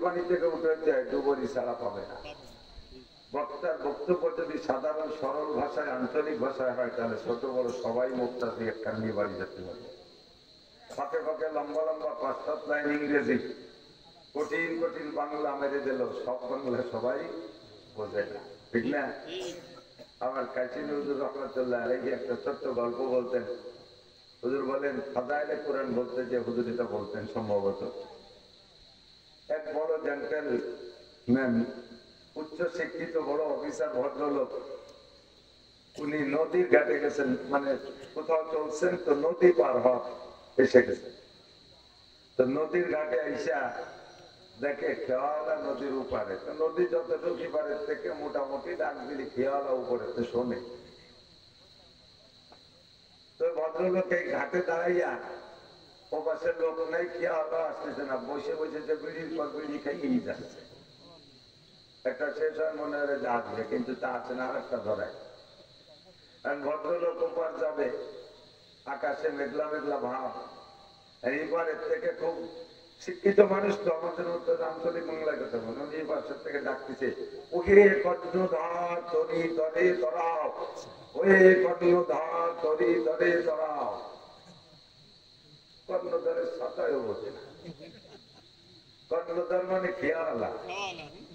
পানি থেকে উঠে যায় ডুবরি ছাড়া পাবে না। বক্তার বক্তব্য যদি সাধারণ সরল ভাষায় আঞ্চলিক ভাষায় হয় তাহলে ছোট বড় সবাই মুক্তা দিয়ে একটা নিয়ে বাড়ি যেতে পারবে। ফাঁকে ফাঁকে লম্বা লম্বা 5-7 লাইন ইংরেজি, কঠিন কঠিন বাংলা মেরে দিল, সব বাংলা সবাই বোঝে না, ঠিক না? আমার কাশিনী হুজুর রহমতুল্লাহ আলাইহি একটা ছোট্ট গল্প বলতেন। হুজুর বলেন ফাদাইলে কোরআন বলতে যে হুজুর এটা বলতেন সম্ভবত, এক বড় জেন্টলম্যান, উচ্চ শিক্ষিত বড় অফিসার ভদ্রলোক, উনি নদীর ঘাটে গেছেন, মানে কোথাও চলছেন তো নদী পার হওয়া এসে গেছেন। তো নদীর ঘাটে আইসা দেখে খেওয়ালা নদীর উপরে, তো নদী যতটুকু পারের থেকে মোটামুটি ডাক দিলি খেওয়ালা উপরে তো শোনে। তো ভদ্রলোক এই ঘাটে দাঁড়াইয়া, ও পাশে লোক নাই, খেওয়ালা আসতেছে না, বসে বসে যে বিড়ির পর বিড়ি খাইয়েই যাচ্ছে। একটা শেষ হয় মনে হয় যে আসবে, কিন্তু তা আছে না, আর একটা ধরায়। কারণ ভদ্রলোক ওপার যাবে, আকাশে মেঘলা মেঘলা ভাব, এইবারের থেকে খুব শিক্ষিত মানুষ তো, আমাদের মতো আঞ্চলিক বাংলায় কথা বলে, এই পাশের থেকে ডাকতেছে, ওহে কর্ণধার তরি তরে তরাও, ওহে কর্ণধার তরি তরে তরাও। কর্ণধারের সাঁতারও বোঝে না। কর্ণধার মানে খেয়ালা,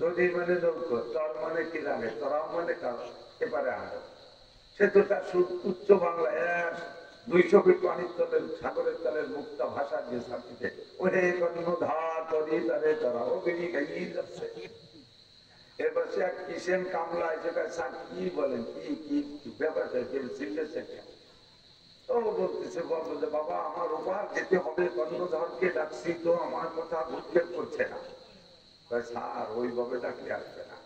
তরি মানে নৌকো, তর মানে কি জানে, তরাও মানে এবারে আনো। সে তো তার উচ্চ বাংলায় 200 ফিট পানির তলের সাগরের তলের মুক্তা ভাষা দিয়ে ছাড়ছে, ওরে কর্ণধার তরি তরে তরাও, ও বেরিয়ে খাইয়ে যাচ্ছে। এবার সে এক কিষেন কামলা এসে কি বলেন, কি ব্যাপার চিল্লেছে। ও বলতেছে, বলবো যে বাবা আমার ওপার যেতে হবে, কর্ণধারকে ডাকছি তো আমার কথা উল্লেখ করছে না। স্যার ওইভাবে ডাকলে আসবে না।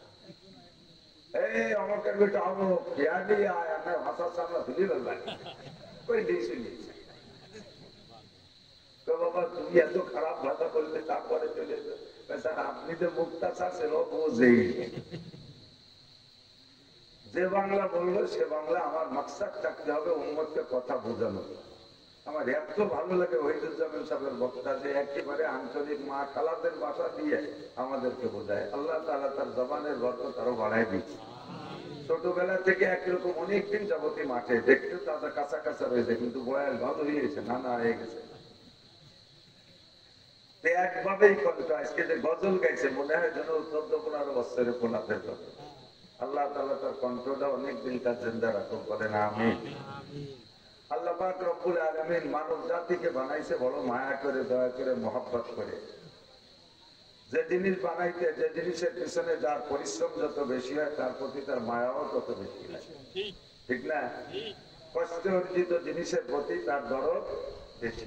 এই আমাকে বেটা আমি খেয়ালি আয়, আমার ভাষার সামনে ভুলি বলবেন ওই দিয়ে শুনিয়েছে। তো বাবা তুমি এত খারাপ ভাষা বললে, তারপরে চলে স্যার আপনি তো মুক্তা চাচ্ছেন, ও বোঝেই। যে বাংলা বললো সে বাংলা, আমার মাকসাদ থাকতে হবে উম্মতকে কথা বোঝানো। আমার এত ভালো লাগে ওহিদুজ্জামান সাহেবের বক্তা, যে একেবারে আঞ্চলিক মা খালাদের ভাষা দিয়ে আমাদেরকে বোঝায়। আল্লাহ তাআলা তার জবানের বরকত আরো বাড়ায় দিচ্ছে। ছোটবেলা থেকে একরকম অনেকদিন যাবতী মাঠে দেখতে তাদের কাঁচা কাঁচা রয়েছে, কিন্তু বয়াল ভালো হয়ে গেছে, নানা হয়ে গেছে। একভাবেই কণ্ঠ, আজকে যে গজল গাইছে মনে হয় যেন 14-15 বছরের পোলাদের গজল। আল্লাহ তাআলা তার কণ্ঠটা অনেকদিন তার জিন্দা রাখুন, বলেন আমিন। আল্লাহ পাক রব্বুল আলামিন মানব জাতিকে বানাইছে বড় মায়া করে, দয়া করে, মহব্বত করে। যে জিনিস বানাইতে, যে জিনিসের পিছনে যার পরিশ্রম যত বেশি হয় তার প্রতি তার মায়াও তত বেশি হয়, ঠিক না? কষ্টে অর্জিত জিনিসের প্রতি তার দরদ বেশি।